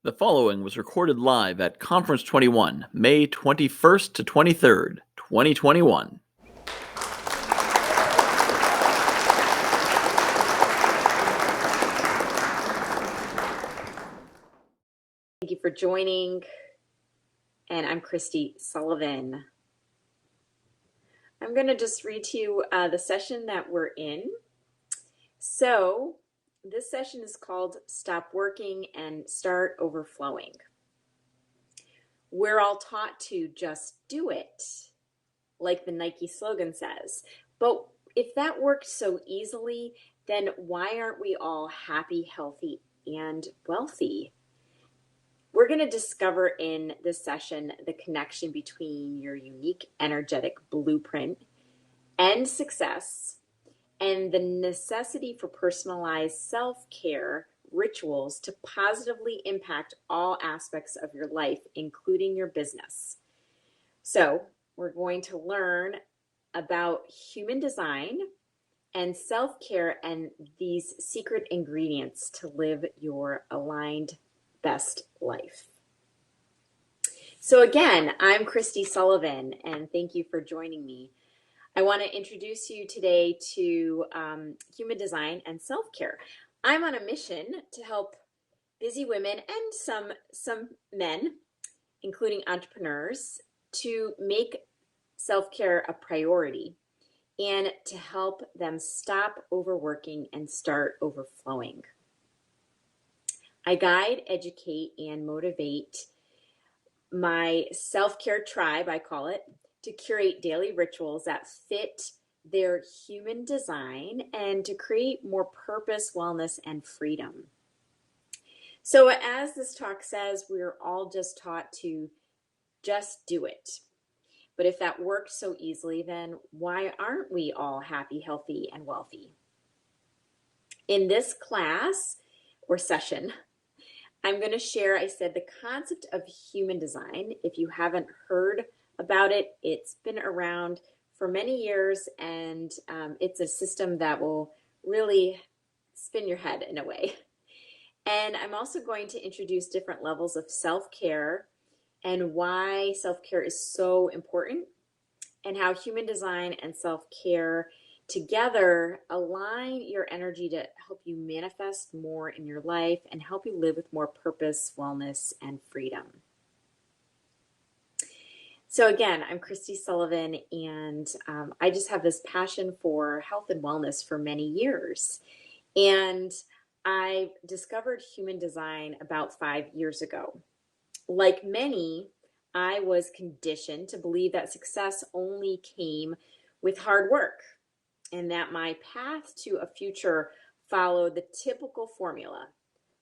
The following was recorded live at Conference21, May 21st to 23rd, 2021. Thank you for joining, and I'm Kristi Sullivan. I'm going to just read to you the session that we're in. So this session is called Stop Working and Start Overflowing. We're all taught to just do it, like the Nike slogan says. But if that worked so easily, then why aren't we all happy, healthy, and wealthy? We're going to discover in this session the connection between your unique energetic blueprint and success and the necessity for personalized self-care rituals to positively impact all aspects of your life, including your business. So we're going to learn about human design and self-care and these secret ingredients to live your aligned best life. So again, I'm Kristi Sullivan, and thank you for joining me. I want to introduce you today to human design and self-care. I'm on a mission to help busy women and some men, including entrepreneurs, to make self-care a priority and to help them stop overworking and start overflowing. I guide, educate, and motivate my self-care tribe, I call it, to curate daily rituals that fit their human design and to create more purpose, wellness, and freedom. So as this talk says, we're all just taught to just do it. But if that worked so easily, then why aren't we all happy, healthy, and wealthy? In this class or session, I'm going to share, I said, the concept of human design. If you haven't heard about it, it's been around for many years, and it's a system that will really spin your head in a way. And I'm also going to introduce different levels of self-care and why self-care is so important, and how human design and self-care together align your energy to help you manifest more in your life and help you live with more purpose, wellness, and freedom. So again, I'm Kristi Sullivan, and I just have this passion for health and wellness for many years. And I discovered human design about 5 years ago. Like many, I was conditioned to believe that success only came with hard work, and that my path to a future followed the typical formula: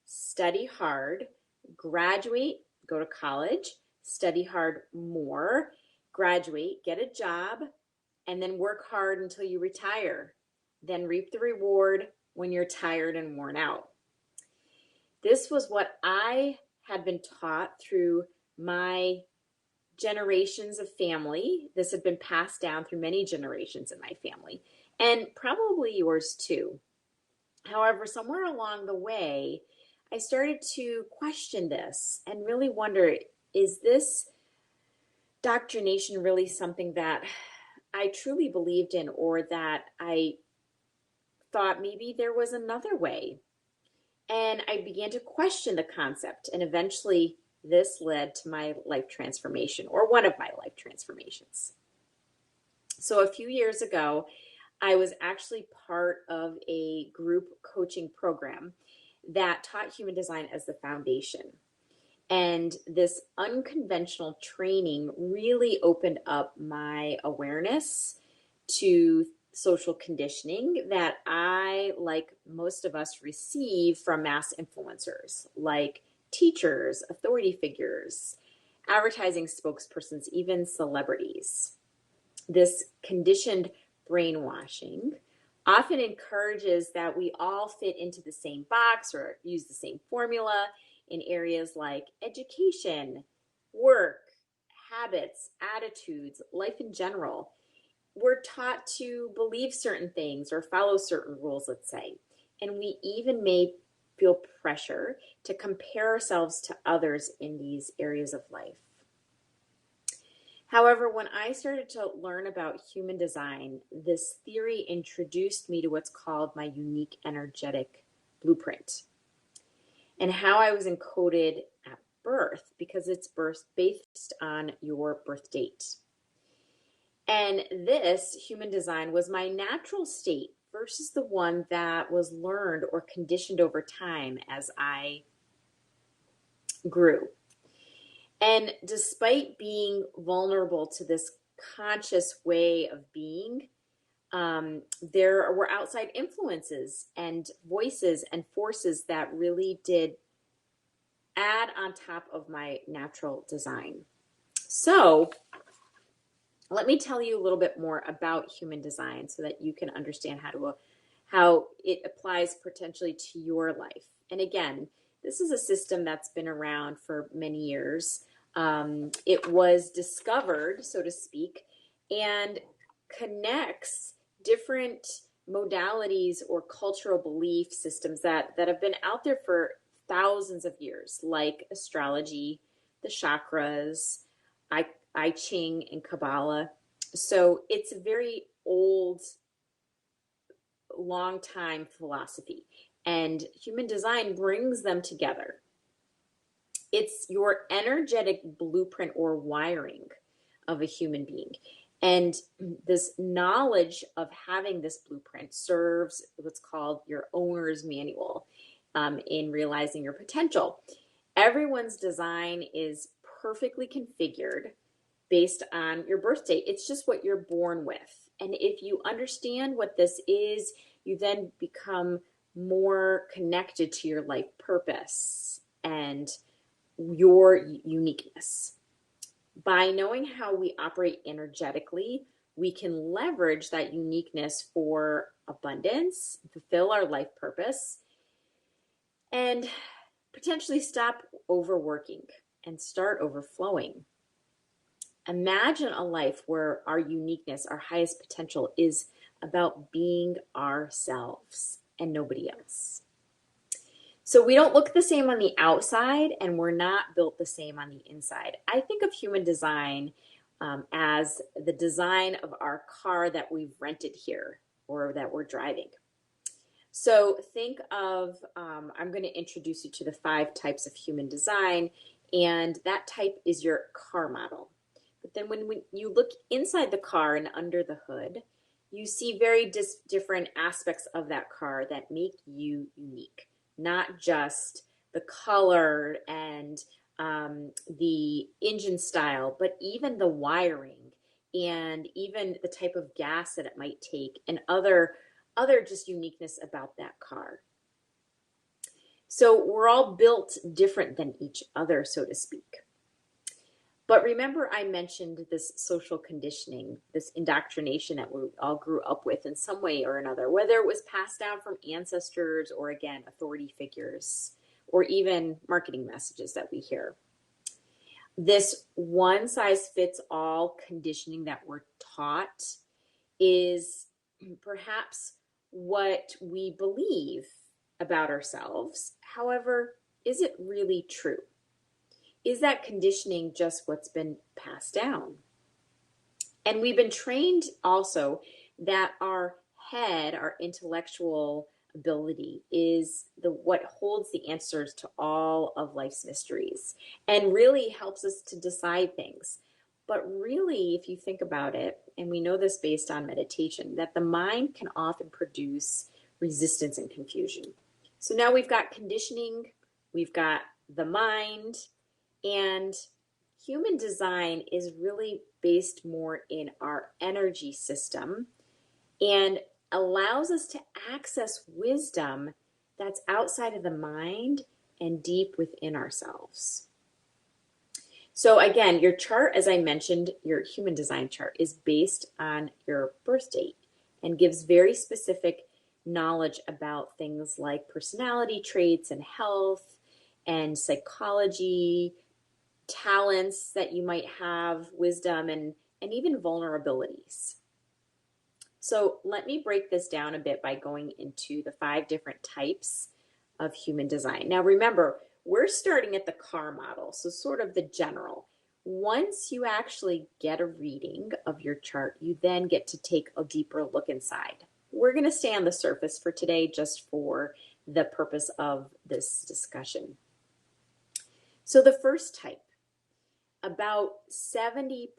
study hard, graduate, go to college, study hard more, graduate, get a job, and then work hard until you retire, then reap the reward when you're tired and worn out. This was what I had been taught through my generations of family. This had been passed down through many generations in my family, and probably yours too. However, somewhere along the way, I started to question this and really wonder, is this doctrination really something that I truly believed in, or that I thought maybe there was another way? And I began to question the concept, and eventually this led to my life transformation, or one of my life transformations. So a few years ago, I was actually part of a group coaching program that taught human design as the foundation. And this unconventional training really opened up my awareness to social conditioning that I, like most of us, receive from mass influencers like teachers, authority figures, advertising spokespersons, even celebrities. This conditioned brainwashing often encourages that we all fit into the same box or use the same formula in areas like education, work, habits, attitudes, life in general. We're taught to believe certain things or follow certain rules, let's say. And we even may feel pressure to compare ourselves to others in these areas of life. However, when I started to learn about human design, this theory introduced me to what's called my unique energetic blueprint and how I was encoded at birth, because it's based on your birth date. And this human design was my natural state versus the one that was learned or conditioned over time as I grew. And despite being vulnerable to this conscious way of being, there were outside influences and voices and forces that really did add on top of my natural design. So let me tell you a little bit more about human design so that you can understand how it applies potentially to your life. And again, this is a system that's been around for many years. It was discovered, so to speak, and connects different modalities or cultural belief systems that have been out there for thousands of years, like astrology, the chakras, I Ching, and Kabbalah. So it's a very old, long time philosophy, and human design brings them together. It's your energetic blueprint or wiring of a human being. And this knowledge of having this blueprint serves what's called your owner's manual in realizing your potential. Everyone's design is perfectly configured based on your birth date. It's just what you're born with. And if you understand what this is, you then become more connected to your life purpose and your uniqueness. By knowing how we operate energetically, we can leverage that uniqueness for abundance, fulfill our life purpose, and potentially stop overworking and start overflowing. Imagine a life where our uniqueness, our highest potential, is about being ourselves and nobody else. So we don't look the same on the outside, and we're not built the same on the inside. I think of human design as the design of our car that we've rented here or that we're driving. So think of, I'm going to introduce you to the 5 types of human design, and that type is your car model. But then when you look inside the car and under the hood, you see very different aspects of that car that make you unique. Not just the color and the engine style, but even the wiring and even the type of gas that it might take and other just uniqueness about that car. So we're all built different than each other, so to speak. But remember, I mentioned this social conditioning, this indoctrination that we all grew up with in some way or another, whether it was passed down from ancestors or, again, authority figures, or even marketing messages that we hear. This one-size-fits-all conditioning that we're taught is perhaps what we believe about ourselves. However, is it really true? Is that conditioning just what's been passed down? And we've been trained also that our head, our intellectual ability, is what holds the answers to all of life's mysteries and really helps us to decide things. But really, if you think about it, and we know this based on meditation, that the mind can often produce resistance and confusion. So now we've got conditioning, we've got the mind, and human design is really based more in our energy system and allows us to access wisdom that's outside of the mind and deep within ourselves. So again, your chart, as I mentioned, your human design chart is based on your birth date and gives very specific knowledge about things like personality traits and health and psychology, talents that you might have, wisdom, and even vulnerabilities. So let me break this down a bit by going into the 5 different types of human design. Now remember, we're starting at the car model, so sort of the general. Once you actually get a reading of your chart, you then get to take a deeper look inside. We're going to stay on the surface for today just for the purpose of this discussion. So the first type, about 70%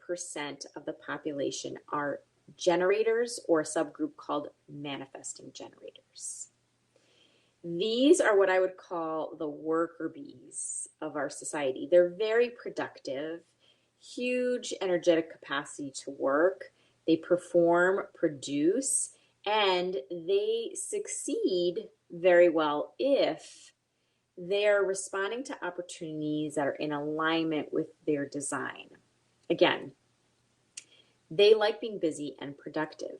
of the population are generators, or a subgroup called manifesting generators. These are what I would call the worker bees of our society. They're very productive, huge energetic capacity to work. They perform, produce, and they succeed very well if they're responding to opportunities that are in alignment with their design. Again, they like being busy and productive,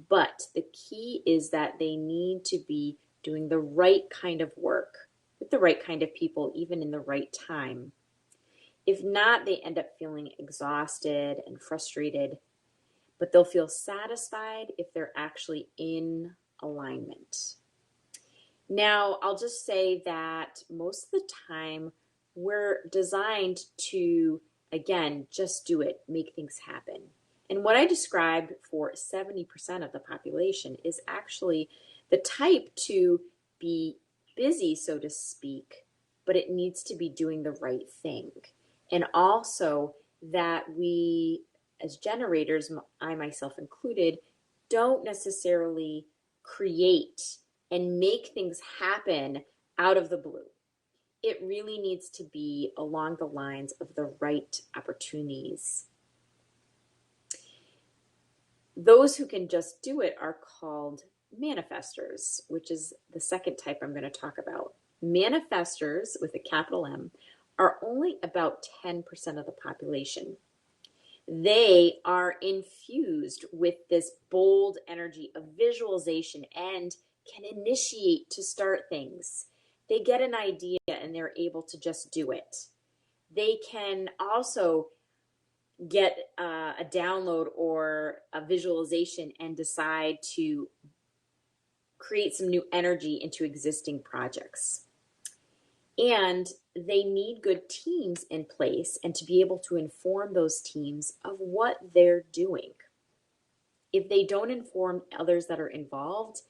but the key is that they need to be doing the right kind of work with the right kind of people, even in the right time. If not, they end up feeling exhausted and frustrated, but they'll feel satisfied if they're actually in alignment. Now, I'll just say that most of the time we're designed to, again, just do it, make things happen. And what I described for 70% of the population is actually the type to be busy, so to speak, but it needs to be doing the right thing. And also that we, as generators, I myself included, don't necessarily create and make things happen out of the blue. It really needs to be along the lines of the right opportunities. Those who can just do it are called manifestors, which is the second type I'm going to talk about. Manifestors, with a capital M, are only about 10% of the population. They are infused with this bold energy of visualization and can initiate to start things. They get an idea and they're able to just do it. They can also get a download or a visualization and decide to create some new energy into existing projects. And they need good teams in place and to be able to inform those teams of what they're doing. If they don't inform others that are involved,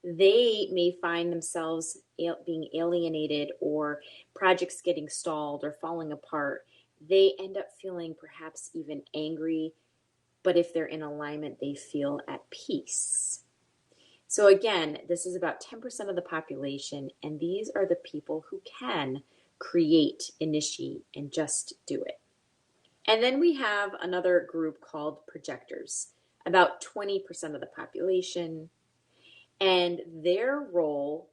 they may find themselves being alienated or projects getting stalled or falling apart. They end up feeling perhaps even angry, but if they're in alignment, they feel at peace. So again, this is about 10% of the population, and these are the people who can create, initiate, and just do it. And then we have another group called projectors, about 20% of the population, and their role,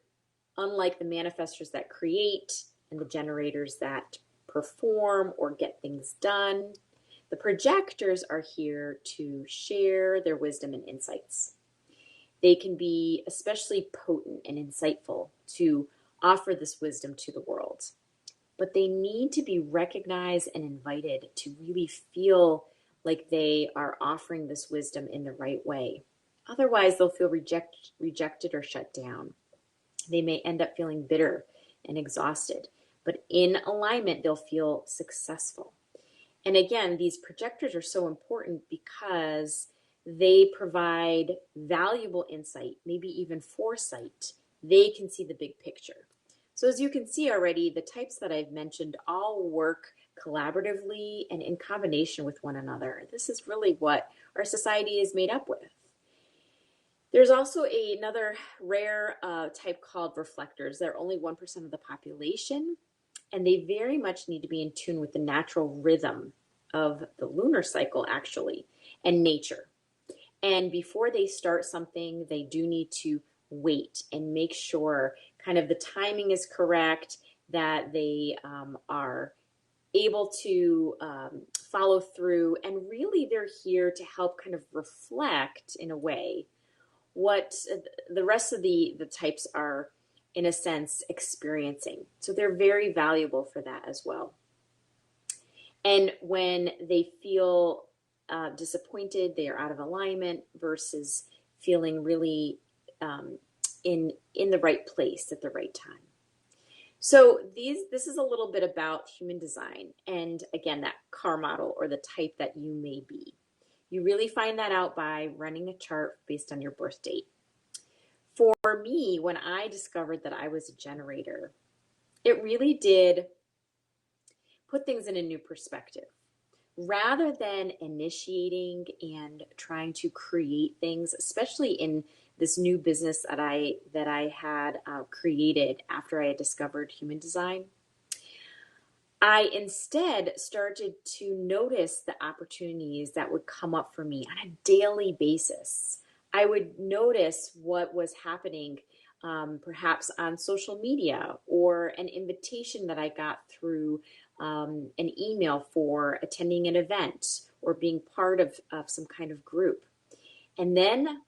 unlike the manifestors that create and the generators that perform or get things done, the projectors are here to share their wisdom and insights. They can be especially potent and insightful to offer this wisdom to the world. But they need to be recognized and invited to really feel like they are offering this wisdom in the right way. Otherwise, they'll feel rejected or shut down. They may end up feeling bitter and exhausted. But in alignment, they'll feel successful. And again, these projectors are so important because they provide valuable insight, maybe even foresight. They can see the big picture. So as you can see already, the types that I've mentioned all work collaboratively and in combination with one another. This is really what our society is made up with. There's also another rare type called reflectors. They're only 1% of the population, and they very much need to be in tune with the natural rhythm of the lunar cycle, actually, and nature. And before they start something, they do need to wait and make sure kind of the timing is correct, that they are able to follow through. And really, they're here to help kind of reflect, in a way, what the rest of the types are, in a sense, experiencing. So they're very valuable for that as well. And when they feel disappointed, they are out of alignment versus feeling really in the right place at the right time. So this is a little bit about human design, and again, that car model or the type that you may be. You really find that out by running a chart based on your birth date. For me, when I discovered that I was a generator, it really did put things in a new perspective. Rather than initiating and trying to create things, especially in this new business that I had created after I had discovered human design, I instead started to notice the opportunities that would come up for me on a daily basis. I would notice what was happening perhaps on social media, or an invitation that I got through an email for attending an event or being part of some kind of group. And then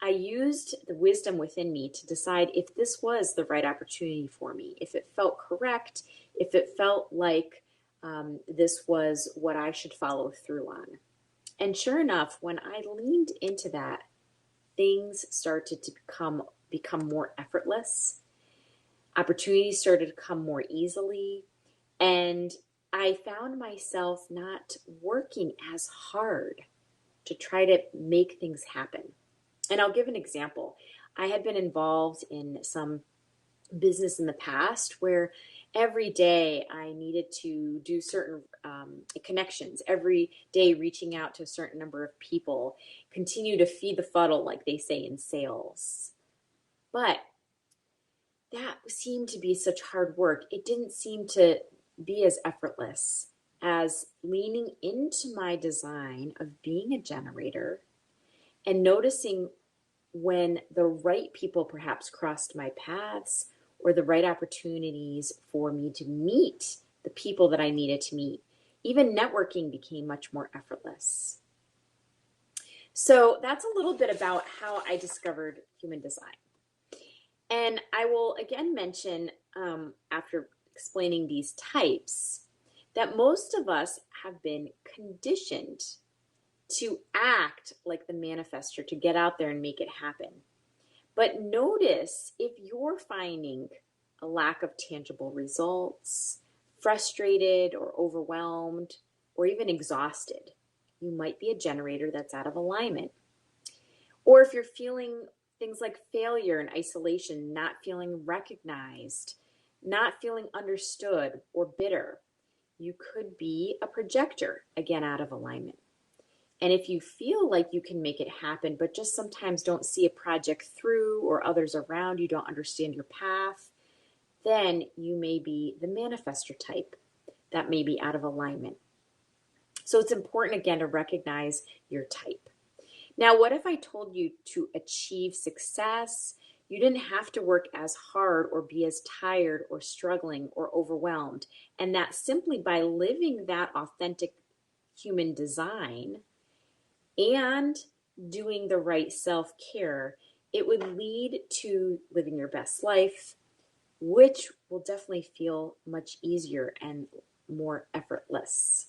I used the wisdom within me to decide if this was the right opportunity for me, if it felt correct, if it felt like this was what I should follow through on. And sure enough, when I leaned into that, things started to become more effortless. Opportunities started to come more easily. And I found myself not working as hard to try to make things happen. And I'll give an example. I had been involved in some business in the past where every day I needed to do certain connections, every day reaching out to a certain number of people, continue to feed the funnel, like they say in sales. But that seemed to be such hard work. It didn't seem to be as effortless as leaning into my design of being a generator and noticing when the right people perhaps crossed my paths, or the right opportunities for me to meet the people that I needed to meet. Even networking became much more effortless. So that's a little bit about how I discovered human design. And I will again mention, after explaining these types, that most of us have been conditioned to act like the manifestor, to get out there and make it happen. But notice if you're finding a lack of tangible results, frustrated or overwhelmed, or even exhausted, you might be a generator that's out of alignment. Or if you're feeling things like failure and isolation, not feeling recognized, not feeling understood, or bitter, you could be a projector, again, out of alignment. And if you feel like you can make it happen, but just sometimes don't see a project through, or others around you don't understand your path, then you may be the manifestor type that may be out of alignment. So it's important, again, to recognize your type. Now, what if I told you to achieve success, you didn't have to work as hard or be as tired or struggling or overwhelmed, and that simply by living that authentic human design and doing the right self-care, it would lead to living your best life, which will definitely feel much easier and more effortless.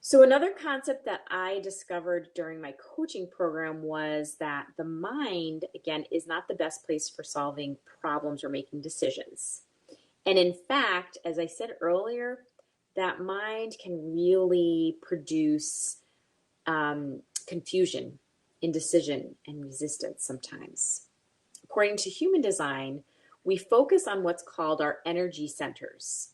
So another concept that I discovered during my coaching program was that the mind, again, is not the best place for solving problems or making decisions. And in fact, as I said earlier, that mind can really produce confusion, indecision, and resistance sometimes. According to human design, we focus on what's called our energy centers.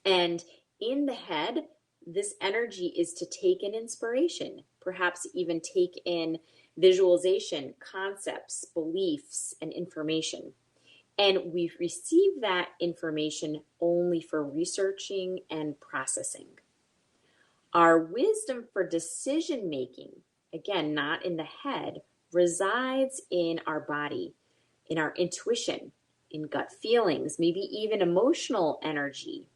And in the head, this energy is to take in inspiration, perhaps even take in visualization, concepts, beliefs, and information. And we receive that information only for researching and processing. Our wisdom for decision making, again, not in the head, resides in our body, in our intuition, in gut feelings, maybe even emotional energy.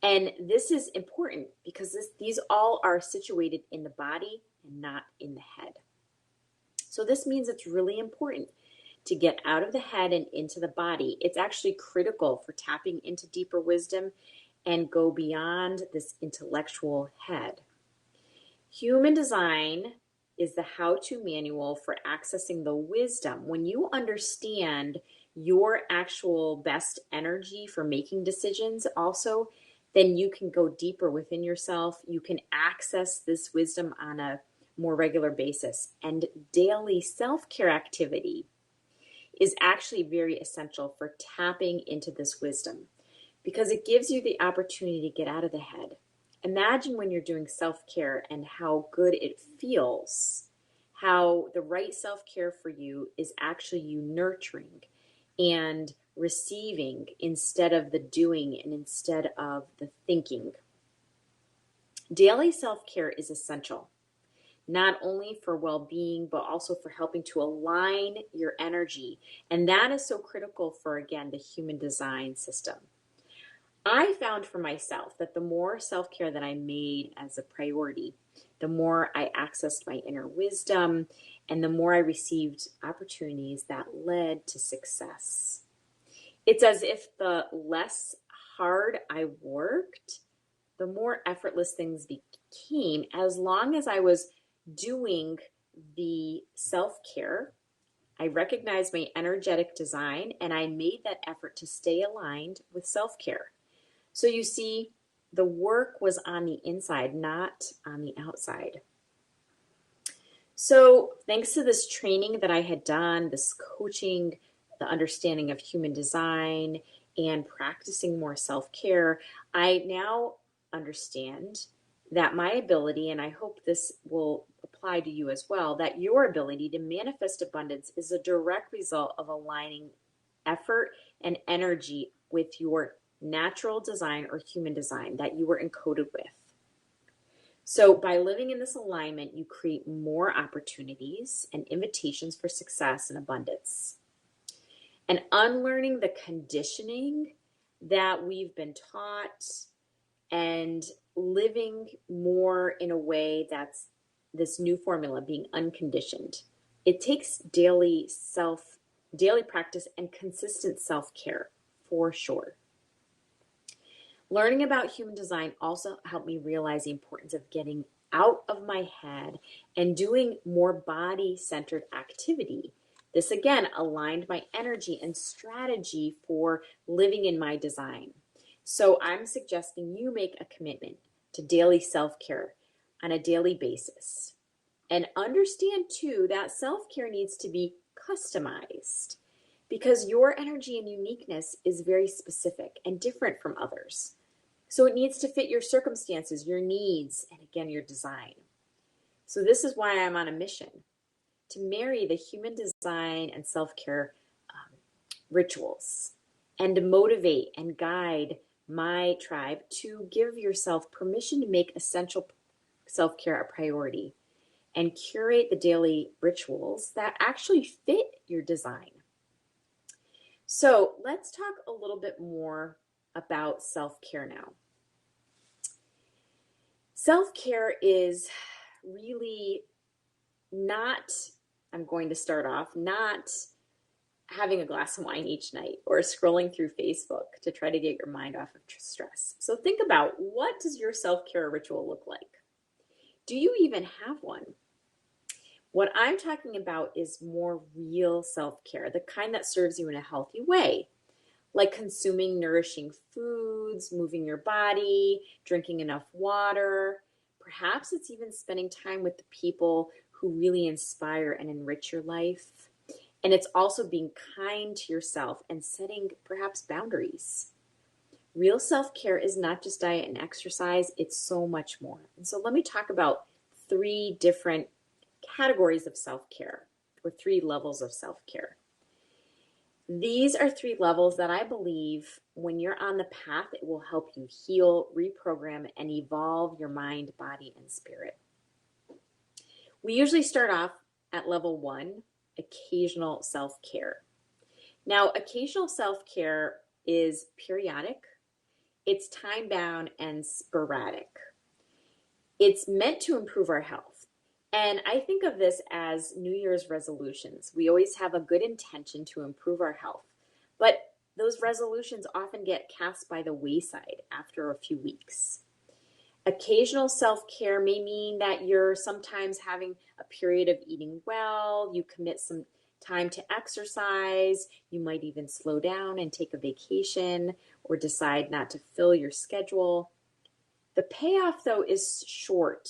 And this is important because these all are situated in the body and not in the head. So this means it's really important to get out of the head and into the body. It's actually critical for tapping into deeper wisdom and go beyond this intellectual head. Human design is the how-to manual for accessing the wisdom. When you understand your actual best energy for making decisions also, then you can go deeper within yourself. You can access this wisdom on a more regular basis. And daily self-care activity is actually very essential for tapping into this wisdom because it gives you the opportunity to get out of the head. Imagine when you're doing self-care and how good it feels, how the right self-care for you is actually you nurturing and receiving instead of the doing and instead of the thinking. Daily self-care is essential, not only for well-being, but also for helping to align your energy. And that is so critical for, again, the human design system. I found for myself that the more self-care that I made as a priority, the more I accessed my inner wisdom and the more I received opportunities that led to success. It's as if the less hard I worked, the more effortless things became as long as I was doing the self-care. I recognized my energetic design and I made that effort to stay aligned with self-care. So you see, the work was on the inside, not on the outside. So thanks to this training that I had done, this coaching, the understanding of human design, and practicing more self-care, I now understand that my ability, and I hope this will apply to you as well, that your ability to manifest abundance is a direct result of aligning effort and energy with your natural design or human design that you were encoded with. So by living in this alignment, you create more opportunities and invitations for success and abundance. And unlearning the conditioning that we've been taught and living more in a way that's this new formula, being unconditioned. It takes daily practice and consistent self-care for sure. Learning about human design also helped me realize the importance of getting out of my head and doing more body-centered activity. This again aligned my energy and strategy for living in my design. So I'm suggesting you make a commitment to daily self-care on a daily basis. And understand too that self-care needs to be customized because your energy and uniqueness is very specific and different from others. So it needs to fit your circumstances, your needs, and again, your design. So this is why I'm on a mission to marry the human design and self-care rituals and to motivate and guide my tribe to give yourself permission to make essential self-care a priority and curate the daily rituals that actually fit your design. So let's talk a little bit more about self-care now. Self-care is really not, I'm going to start off, not having a glass of wine each night or scrolling through Facebook to try to get your mind off of stress. So think about, what does your self-care ritual look like? Do you even have one? What I'm talking about is more real self-care, the kind that serves you in a healthy way, like consuming nourishing foods, moving your body, drinking enough water. Perhaps it's even spending time with the people who really inspire and enrich your life. And it's also being kind to yourself and setting perhaps boundaries. Real self-care is not just diet and exercise, it's so much more. And so let me talk about 3 different categories of self-care, or 3 levels of self-care. These are 3 levels that I believe when you're on the path, it will help you heal, reprogram, and evolve your mind, body, and spirit. We usually start off at level 1, occasional self-care. Now, occasional self-care is periodic, it's time-bound, and sporadic. It's meant to improve our health. And I think of this as New Year's resolutions. We always have a good intention to improve our health, but those resolutions often get cast by the wayside after a few weeks. Occasional self-care may mean that you're sometimes having a period of eating well, you commit some time to exercise, you might even slow down and take a vacation or decide not to fill your schedule. The payoff, though, is short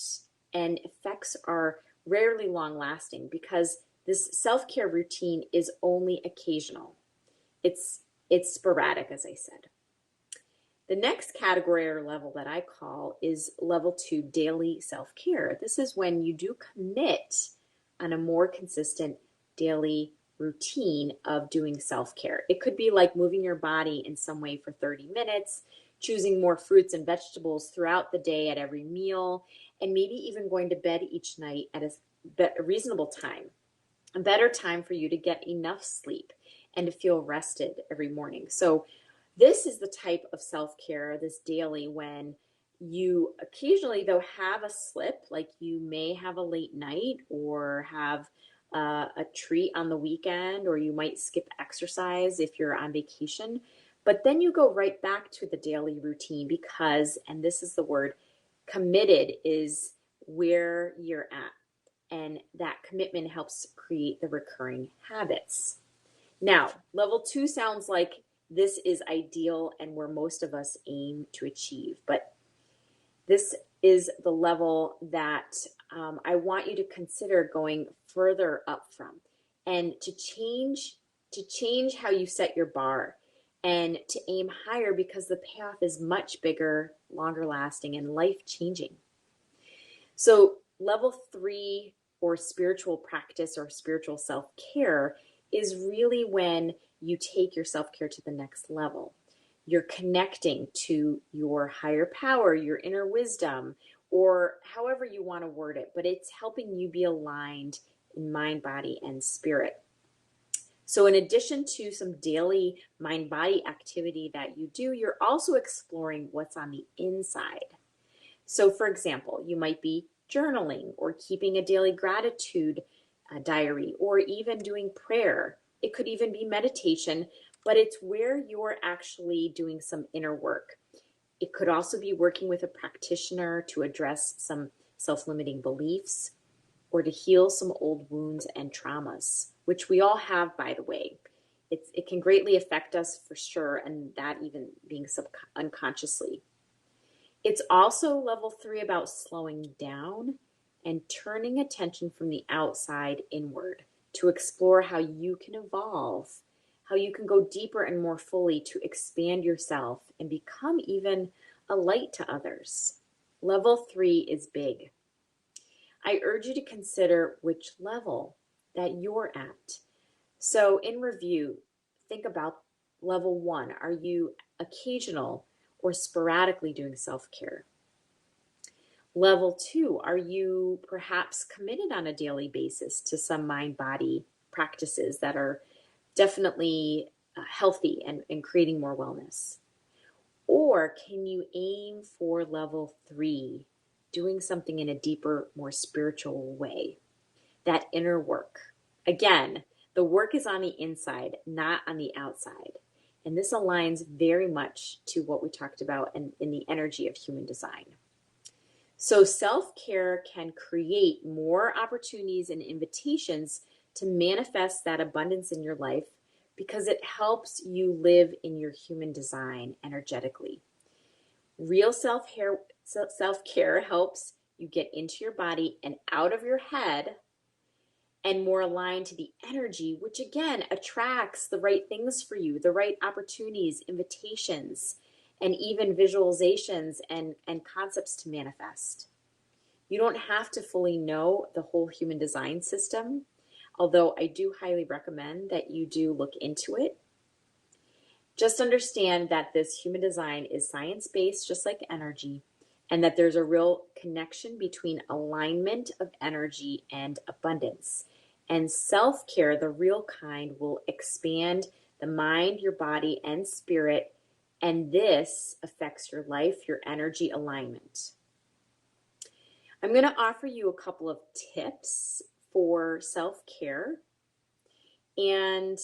and effects are rarely long lasting because this self-care routine is only occasional. It's sporadic, as I said. The next category or level that I call is level 2, daily self-care. This is when you do commit on a more consistent daily routine of doing self-care. It could be like moving your body in some way for 30 minutes, choosing more fruits and vegetables throughout the day at every meal, and maybe even going to bed each night at a reasonable time, a better time for you to get enough sleep and to feel rested every morning. So this is the type of self-care, this daily, when you occasionally, though, have a slip, like you may have a late night or have a treat on the weekend, or you might skip exercise if you're on vacation. But then you go right back to the daily routine because, and this is the word, committed is where you're at. And that commitment helps create the recurring habits. Now, level 2 sounds like this is ideal and where most of us aim to achieve. But this is the level that I want you to consider going further up from, and to change how you set your bar and to aim higher because the payoff is much bigger, longer lasting, and life changing. So level 3, or spiritual practice or spiritual self-care, is really when you take your self-care to the next level. You're connecting to your higher power, your inner wisdom, or however you want to word it, but it's helping you be aligned in mind, body, and spirit. So in addition to some daily mind-body activity that you do, you're also exploring what's on the inside. So for example, you might be journaling or keeping a daily gratitude diary, or even doing prayer. It could even be meditation, but it's where you're actually doing some inner work. It could also be working with a practitioner to address some self-limiting beliefs or to heal some old wounds and traumas, which we all have, by the way. It can greatly affect us for sure, and that even being unconsciously. It's also level 3 about slowing down and turning attention from the outside inward to explore how you can evolve, how you can go deeper and more fully to expand yourself and become even a light to others. Level 3 is big. I urge you to consider which level that you're at. So in review, think about level 1. Are you occasional or sporadically doing self-care? Level 2, are you perhaps committed on a daily basis to some mind-body practices that are definitely healthy and creating more wellness? Or can you aim for level 3, doing something in a deeper, more spiritual way? That inner work. Again, the work is on the inside, not on the outside. And this aligns very much to what we talked about in the energy of human design. So self-care can create more opportunities and invitations to manifest that abundance in your life because it helps you live in your human design energetically. Real self-care helps you get into your body and out of your head and more aligned to the energy, which again attracts the right things for you, the right opportunities, invitations, and even visualizations and concepts to manifest. You don't have to fully know the whole human design system, although I do highly recommend that you do look into it. Just understand that this human design is science-based, just like energy, and that there's a real connection between alignment of energy and abundance. And self-care, the real kind, will expand the mind, your body, and spirit, and this affects your life, your energy alignment. I'm going to offer you a couple of tips for self-care, and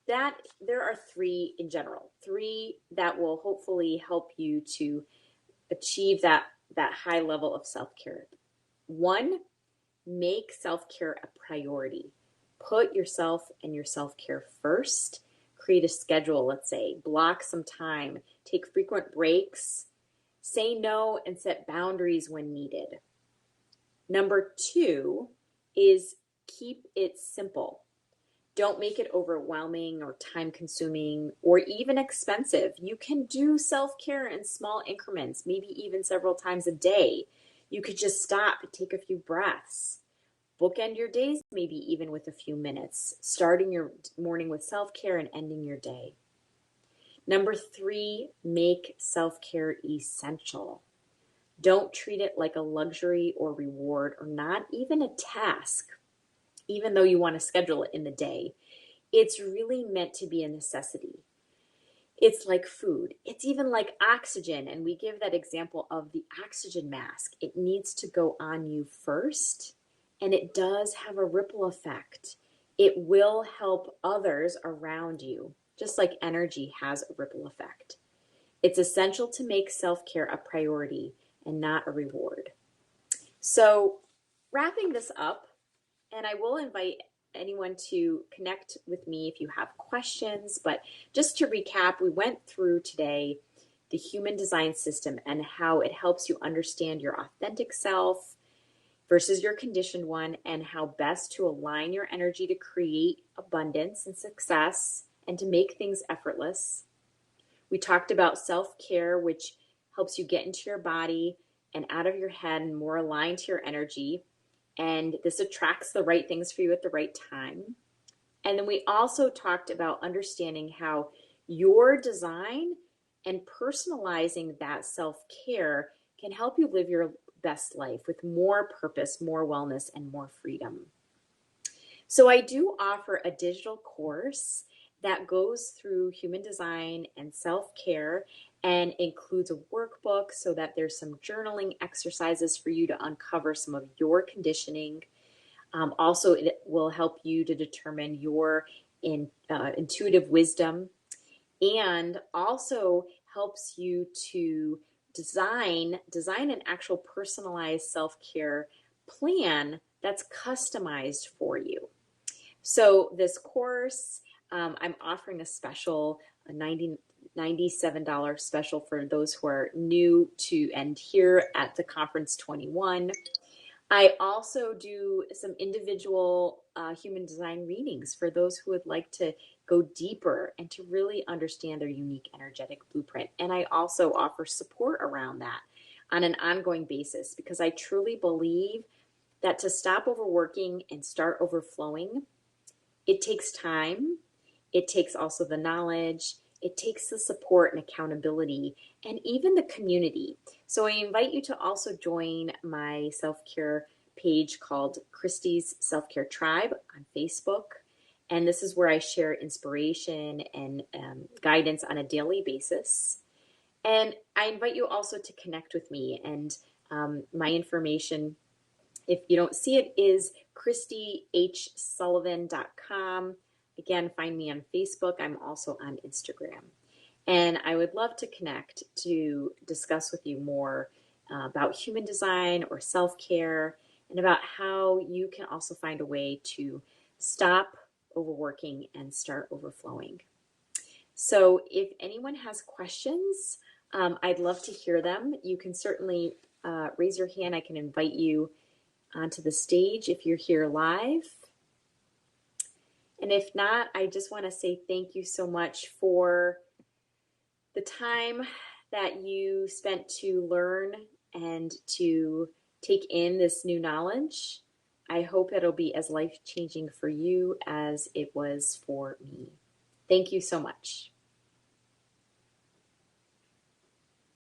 that there are 3 in general, 3 that will hopefully help you to achieve that that high level of self-care. One, make self-care a priority. Put yourself and your self-care first. Create a schedule, let's say. Block some time. Take frequent breaks. Say no and set boundaries when needed. Number two is keep it simple. Don't make it overwhelming or time-consuming or even expensive. You can do self-care in small increments, maybe even several times a day. You could just stop and take a few breaths. Bookend your days, maybe even with a few minutes, starting your morning with self-care and ending your day. Number three, make self-care essential. Don't treat it like a luxury or reward or not even a task, even though you want to schedule it in the day. It's really meant to be a necessity. It's like food. It's even like oxygen. And we give that example of the oxygen mask. It needs to go on you first, and it does have a ripple effect. It will help others around you, just like energy has a ripple effect. It's essential to make self-care a priority and not a reward. So, wrapping this up, and I will invite anyone to connect with me if you have questions. But just to recap, we went through today the human design system and how it helps you understand your authentic self versus your conditioned one, and how best to align your energy to create abundance and success and to make things effortless. We talked about self-care, which helps you get into your body and out of your head and more aligned to your energy. And this attracts the right things for you at the right time. And then we also talked about understanding how your design and personalizing that self-care can help you live your best life with more purpose, more wellness, and more freedom. So I do offer a digital course that goes through human design and self-care and includes a workbook so that there's some journaling exercises for you to uncover some of your conditioning. Also, it will help you to determine your intuitive wisdom, and also helps you to design an actual personalized self-care plan that's customized for you. So this course, I'm offering a special, a $97 special for those who are new to and here at the Conference 21. I also do some individual human design readings for those who would like to go deeper and to really understand their unique energetic blueprint. And I also offer support around that on an ongoing basis, because I truly believe that to stop overworking and start overflowing, it takes time. It takes also the knowledge. It takes the support and accountability and even the community. So I invite you to also join my self-care page called Kristi's Self-Care Tribe on Facebook. And this is where I share inspiration and guidance on a daily basis. And I invite you also to connect with me. And my information, if you don't see it, is KristiHSullivan.com. Again, find me on Facebook. I'm also on Instagram. And I would love to connect to discuss with you more about human design or self-care, and about how you can also find a way to stop overworking and start overflowing. So if anyone has questions, I'd love to hear them. You can certainly raise your hand. I can invite you onto the stage if you're here live. And if not, I just want to say thank you so much for the time that you spent to learn and to take in this new knowledge. I hope it'll be as life-changing for you as it was for me. Thank you so much.